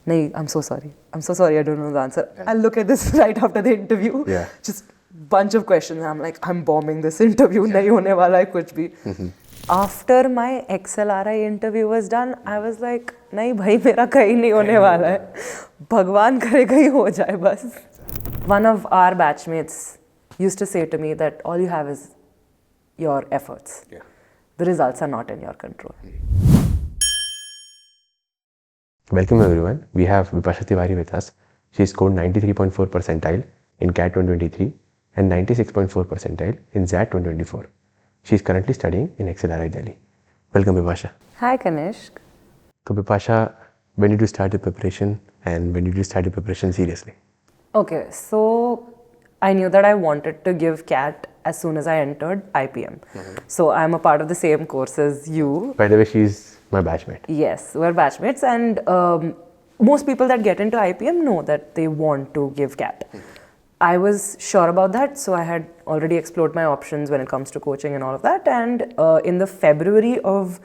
nahi, I'm so sorry, I don't know the answer. I'll look at this right after the interview. Just bunch of questions. I'm like, I'm bombing this interview, nahi hone wala hai kuch bhi. After my XLRI interview was done, I was like, nahi bhai, mera kahin nahi hone wala hai, bhagwan karega hi ho jaye bas. One of our batchmates used to say to me that all you have is your efforts. The results are not in your control. Welcome everyone. We have Vipasha Tiwari with us. She scored 93.4 percentile in CAT 2023 and 96.4 percentile in ZAT 2024. She is currently studying in XLRI Delhi. Welcome Vipasha. Hi Kanishk. So Vipasha, when did you start your preparation and when did you start your preparation seriously? Okay, so I knew that I wanted to give CAT as soon as I entered IPM. So I'm a part of the same course as you. By the way, she's my batchmate. Yes, we're batchmates, and most people that get into IPM know that they want to give CAT. I was sure about that, so I had already explored my options when it comes to coaching and all of that. And in the February of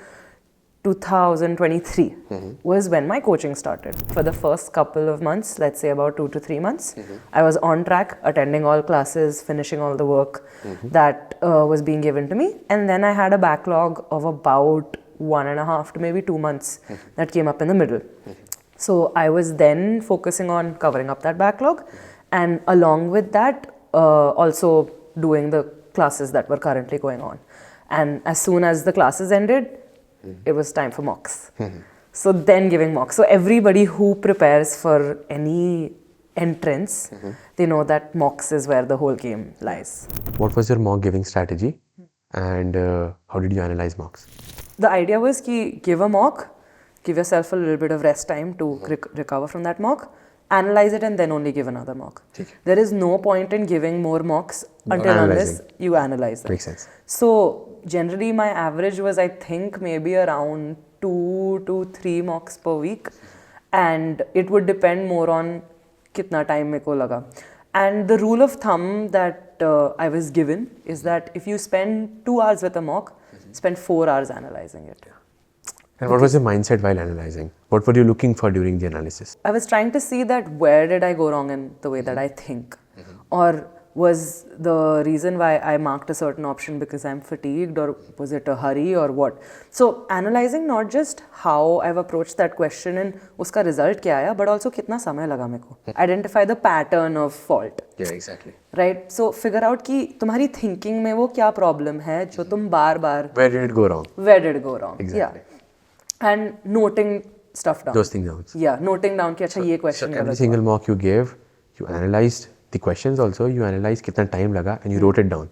2023 was when my coaching started. For the first couple of months, let's say about 2 to 3 months, I was on track, attending all classes, finishing all the work that was being given to me. And then I had a backlog of about 1.5 to maybe 2 months that came up in the middle. So I was then focusing on covering up that backlog, and along with that, also doing the classes that were currently going on. And as soon as the classes ended, it was time for mocks. So then giving mocks. So everybody who prepares for any entrance, they know that mocks is where the whole game lies. What was your mock giving strategy and how did you analyze mocks? The idea was ki give a mock, give yourself a little bit of rest time to recover from that mock, analyze it and then only give another mock. There is no point in giving more mocks unless you analyze them. Makes sense. So generally my average was, I think, maybe around 2 to 3 mocks per week, and it would depend more on kitna time meko laga. And the rule of thumb that I was given is that if you spend 2 hours with a mock, spend 4 hours analyzing it. And what was your mindset while analyzing? What were you looking for during the analysis? I was trying to see that where did I go wrong in the way that I think? Or was the reason why I marked a certain option because I'm fatigued, or was it a hurry, or what? So analyzing not just how I've approached that question and uska result kya aaya, but also kitna samay laga meko. Identify the pattern of fault. Yeah, exactly. Right? So figure out कि तुम्हारी thinking में वो क्या problem है जो तुम बार बार. Where did it go wrong? Where did it go wrong? Exactly. Yeah. And noting stuff down. Those things down. Yeah, noting down कि अच्छा ये question So every single mock you gave, you analyzed the questions also, you analyzed kitna time laga and you wrote it down.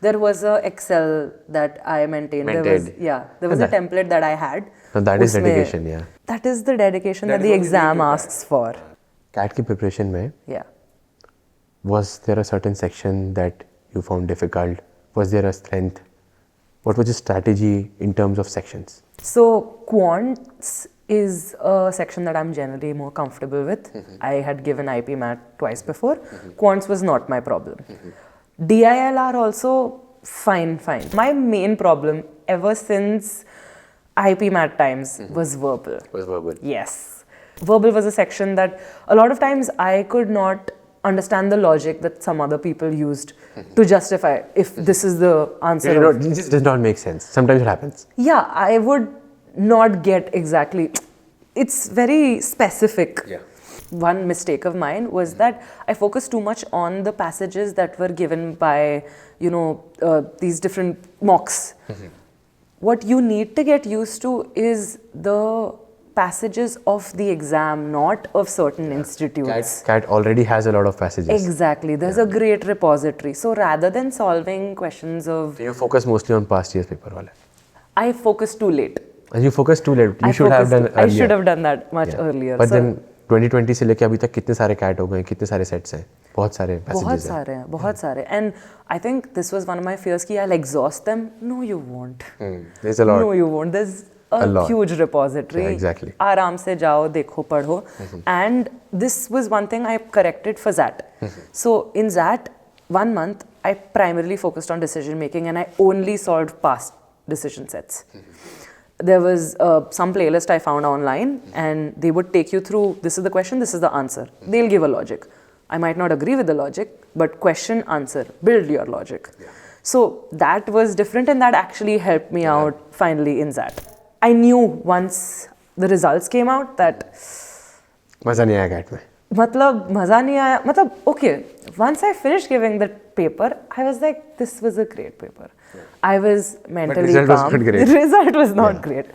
There was a Excel that I maintained. There was a template that I had. So that is dedication, yeah. That is the dedication that the exam asks for. CAT की preparation में, Yeah. was there a certain section that you found difficult? Was there a strength? What was your strategy in terms of sections? So quants is a section that I'm generally more comfortable with. I had given IP Math twice before. Quants was not my problem. DILR also fine. My main problem ever since IP Math times was verbal. Was verbal. Yes. Verbal was a section that a lot of times I could not understand the logic that some other people used to justify if this is the answer. It just does not make sense. Sometimes it happens. Yeah, I would not get exactly. It's very specific. Yeah. One mistake of mine was that I focused too much on the passages that were given by, these different mocks. What you need to get used to is the passages of the exam, not of certain institutes. CAT already has a lot of passages. Exactly. There's a great repository. So rather than solving questions of... You focus mostly on past year's paper wale. I focused too late. And you focused too late. You should have done earlier. I should have done that much earlier. But then 2020 से लेके अभी तक कितने सारे CAT हो गए, कितने सारे sets हैं, बहुत सारे passages हैं. बहुत सारे. And I think this was one of my fears कि I'll exhaust them. No, you won't. There's a lot. No, you won't. There's a huge repository. Yeah, exactly. आराम से जाओ, देखो, पढ़ो. And this was one thing I corrected for ZAT. So in ZAT, 1 month, I primarily focused on decision making and I only solved past decision sets. there was some playlist I found online, and they would take you through, this is the question, this is the answer. They'll give a logic. I might not agree with the logic, but question, answer, build your logic. So that was different, and that actually helped me out finally in that. I knew once the results came out that मज़ा नहीं आया cat में. मतलब मज़ा नहीं आया, मतलब okay, once I finished giving the paper, I was like, this was a great paper. I was mentally result was calm. not great. The result was not great.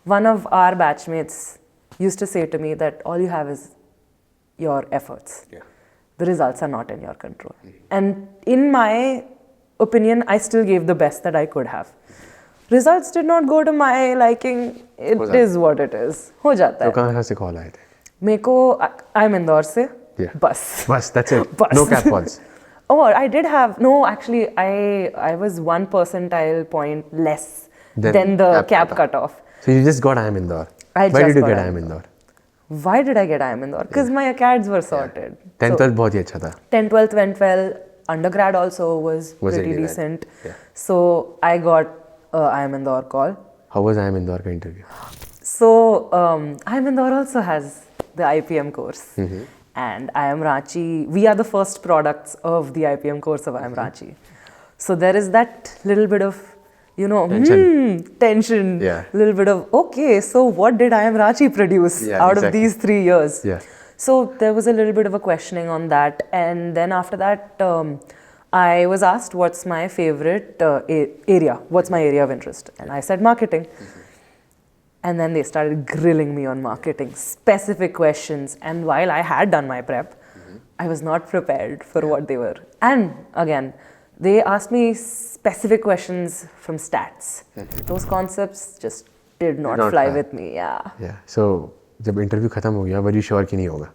One of our batchmates used to say to me that all you have is your efforts. The results are not in your control. And in my opinion, I still gave the best that I could have. Results did not go to my liking. It is what it is. हो जाता है. तो कहाँ से call आए थे? मेरे को I'm इंदौर से. Yeah. बस. That's it. Bus. No cap calls. Oh, I did have, no, actually, I was 1 percentile point less than the cap cutoff. So you just got IIM Indore. I Why just did you got get IIM IIM Indore? Why did I get IIM Indore? Because my acads were sorted. 10th 12th बहुत ही अच्छा था. 10th, 12th went well. Undergrad also was pretty really decent. Yeah. So I got IIM Indore call. How was IIM Indore का interview? So IIM Indore also has the IPM course. And IIM Ranchi, we are the first products of the IPM course of IIM Ranchi. So there is that little bit of, you know, tension, Yeah. little bit of, okay, so what did IIM Ranchi produce out of these 3 years? Yeah. So there was a little bit of a questioning on that. And then after that, I was asked what's my favorite area, what's my area of interest. And I said marketing. And then they started grilling me on marketing, specific questions. And while I had done my prep, I was not prepared for what they were. And again, they asked me specific questions from stats. Those concepts just did not fly with me. Yeah. So जब interview खत्म हो गया, were you sure कि नहीं होगा?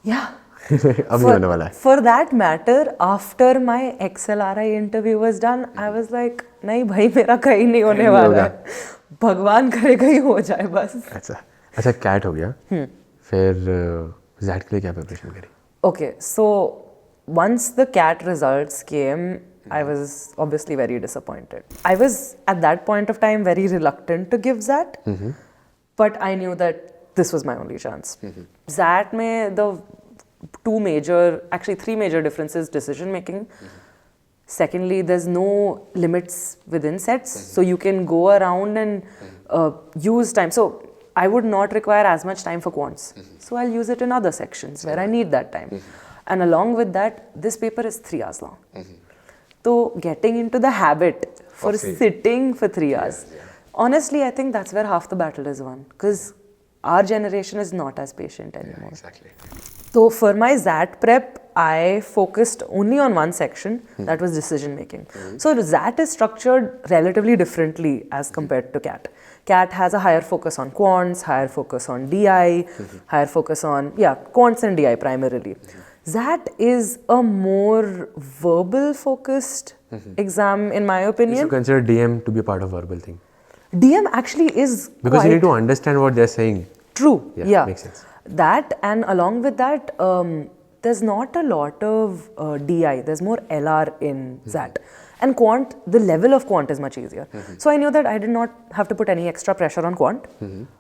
Yeah. अब नहीं होने वाला है. For that matter, after my XLRI interview was done, I was like, नहीं भाई मेरा कहीं नहीं होने वाला है. भगवान करेगा ही हो जाए बस. अच्छा कैट हो गया. फिर ज़ैट के लिए क्या प्रिपरेशन करी? Okay, so once the CAT results came, I was obviously very disappointed. I was at that point of time very reluctant to give ZAT, but I knew that this was my only chance. ZAT mein the three major differences: decision making. Secondly, there's no limits within sets, so you can go around and use time. So I would not require as much time for quants, so I'll use it in other sections where I need that time. And along with that, this paper is 3 hours long. So getting into the habit for sitting for 3 hours, honestly, I think that's where half the battle is won, because our generation is not as patient anymore. Exactly. So for my ZAT prep, I focused only on one section, that was decision making. So ZAT is structured relatively differently as compared to CAT. CAT has a higher focus on quants, higher focus on DI, higher focus on, quants and DI primarily. ZAT is a more verbal focused exam in my opinion. You consider DM to be a part of verbal thing? DM actually is because you need to understand what they're saying. True. Yeah. Makes sense. That, and along with that, there's not a lot of DI. There's more LR in ZAT. And quant, the level of quant is much easier. So I knew that I did not have to put any extra pressure on quant.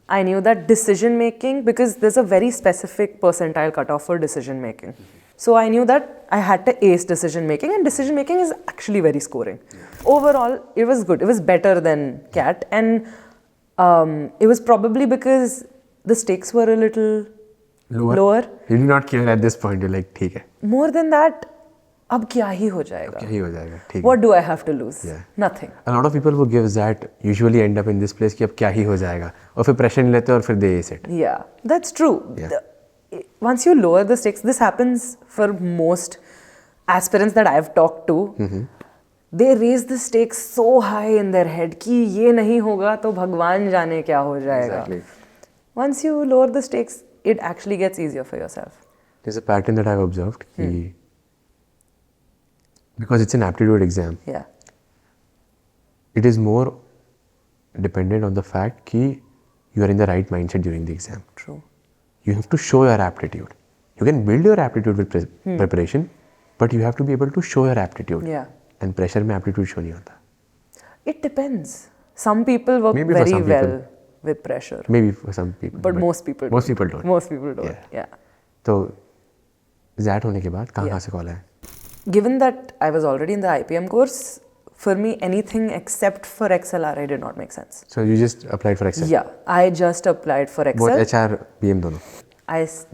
I knew that decision making, because there's a very specific percentile cutoff for decision making. So I knew that I had to ace decision making, and decision making is actually very scoring. Overall, it was good. It was better than CAT. And it was probably because the stakes were a little lower. You did not care at this point. You're like, ठीक है. More than that, अब क्या ही हो जाएगा? क्या ही हो जाएगा? ठीक है. What do I have to lose? Yeah. Nothing. A lot of people who give that usually end up in this place कि अब क्या ही हो जाएगा, और फिर pressure नहीं लेते और फिर they ace it. Yeah, that's true. Yeah. Once you lower the stakes, this happens for most aspirants that I've talked to. They raise the stakes so high in their head कि ये नहीं होगा तो भगवान जाने क्या हो जाएगा. Exactly. Once you lower the stakes, it actually gets easier for yourself. There's a pattern that I've observed. Because it's an aptitude exam. Yeah. It is more dependent on the fact that you are in the right mindset during the exam. True. You have to show your aptitude. You can build your aptitude with preparation, but you have to be able to show your aptitude. Yeah. And pressure में aptitude show नहीं होता. It depends. Some people work Maybe for very some people. well with pressure, Maybe for some people. but most people most don't. people don't. Most people don't. Yeah. Yeah. तो ZAT होने के बाद कहाँ से call है? Given that I was already in the IPM course, for me anything except for XLRI did not make sense. So you just applied for Excel? Yeah, I just applied for Excel. Both HR, BM दोनों?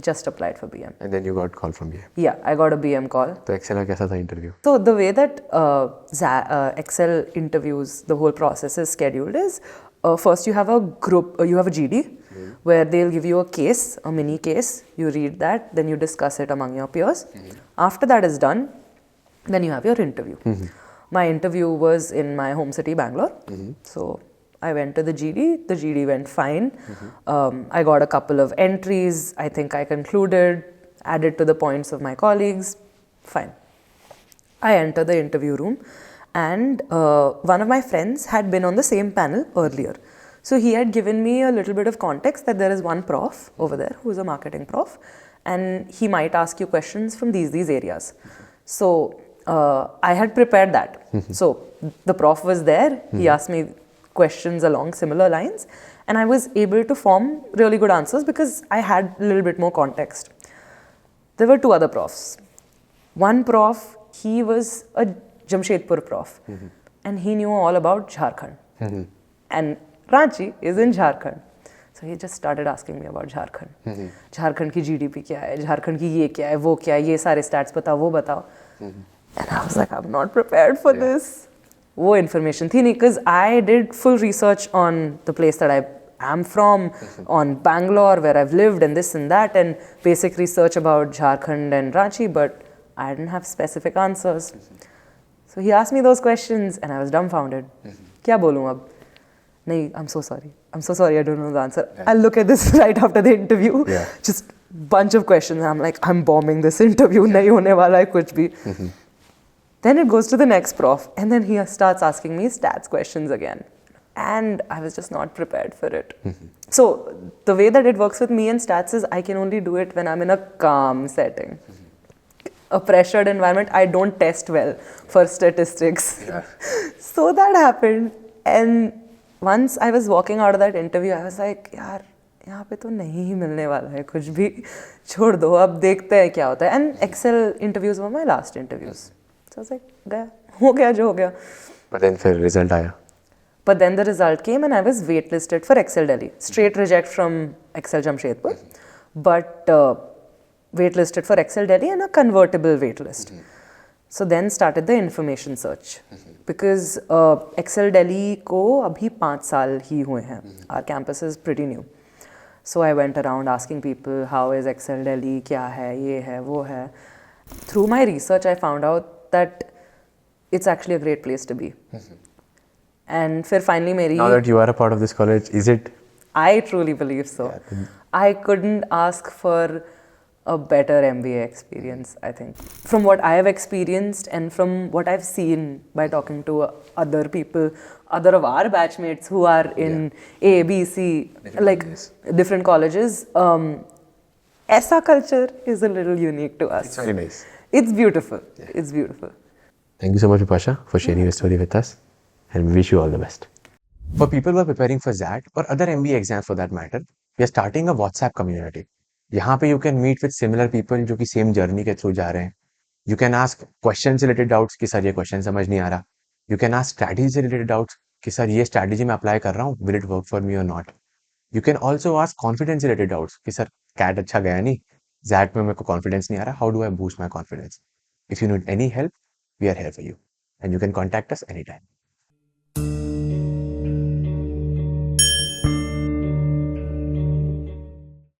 just applied for BM. And then you got call from BM? Yeah, I got a BM call. तो Excel का कैसा था interview? So the way that Excel interviews, the whole process is scheduled is first you have a group, you have a GD where they'll give you a case, a mini case. You read that, then you discuss it among your peers. After that is done, then you have your interview. My interview was in my home city, Bangalore. So I went to the GD. The GD went fine. I got a couple of entries. I think I concluded, added to the points of my colleagues. Fine. I enter the interview room, and one of my friends had been on the same panel earlier. So he had given me a little bit of context that there is one prof over there who is a marketing prof, and he might ask you questions from these areas. So I had prepared that. So the prof was there. He asked me questions along similar lines, and I was able to form really good answers because I had a little bit more context. There were two other profs. One prof, he was a Jamshedpur prof, and he knew all about Jharkhand. And Ranchi is in Jharkhand. So he just started asking me about Jharkhand. Jharkhand की GDP क्या है, Jharkhand की ये क्या है, वो क्या है, ये सारे stats बताओ, वो बताओ. And I was like, I'm not prepared for this. वो information थी नहीं, because I did full research on the place that I am from, on Bangalore, where I've lived, and this and that, and basic research about Jharkhand and Ranchi, but I didn't have specific answers. So he asked me those questions, and I was dumbfounded. क्या बोलूँ अब? नहीं, I'm so sorry. I'm so sorry, I don't know the answer. I'll look at this right after the interview. Just bunch of questions. I'm like, I'm bombing this interview. नहीं होने वाला है कुछ भी. Then it goes to the next prof, and then he starts asking me stats questions again. And I was just not prepared for it. So the way that it works with me and stats is I can only do it when I'm in a calm setting. A pressured environment, I don't test well for statistics. So that happened. And once I was walking out of that interview, I was like, यार यहाँ पे तो नहीं ही मिलने वाला है कुछ भी, छोड़ दो, अब देखते हैं क्या होता है. And Excel interviews were my last interviews. So I was like, गया, हो गया जो हो गया. But then फिर result आया. But then the result came and I was waitlisted for Excel Delhi. Straight reject from Excel Jamshedpur. But waitlisted for Excel Delhi and a convertible waitlist. So then started the information search. Because Excel Delhi को अभी 5 साल ही हुए हैं. Our campus is pretty new. So I went around asking people, how is Excel Delhi, क्या है, ये है, वो है. Through my research, I found out that it's actually a great place to be. And फिर finally मेरी... Now that you are a part of this college, is it? I truly believe so. I couldn't ask for a better MBA experience, I think. From what I have experienced and from what I've seen by talking to other people, other of our batchmates who are in A, B, C, different colleges, ऐसा culture is a little unique to us. It's very nice. It's beautiful. It's beautiful. Thank you so much, Vipasha, for sharing your story with us, and we wish you all the best. For people who are preparing for ZAT or other MBA exams for that matter, we are starting a WhatsApp community. यहाँ पे you can meet with similar people जो कि same journey के through जा रहे हैं. You can ask questions related doubts कि sir ये question समझ नहीं आ रहा. You can ask strategies related doubts कि सर ये strategy मैं apply कर रहा हूँ, will it work for me or not. You can also ask confidence related doubts कि सर CAT अच्छा गया नहीं, ZAT में मेरे को confidence नहीं आ रहा, how do I boost my confidence. If you need any help, we are here for you, and you can contact us anytime.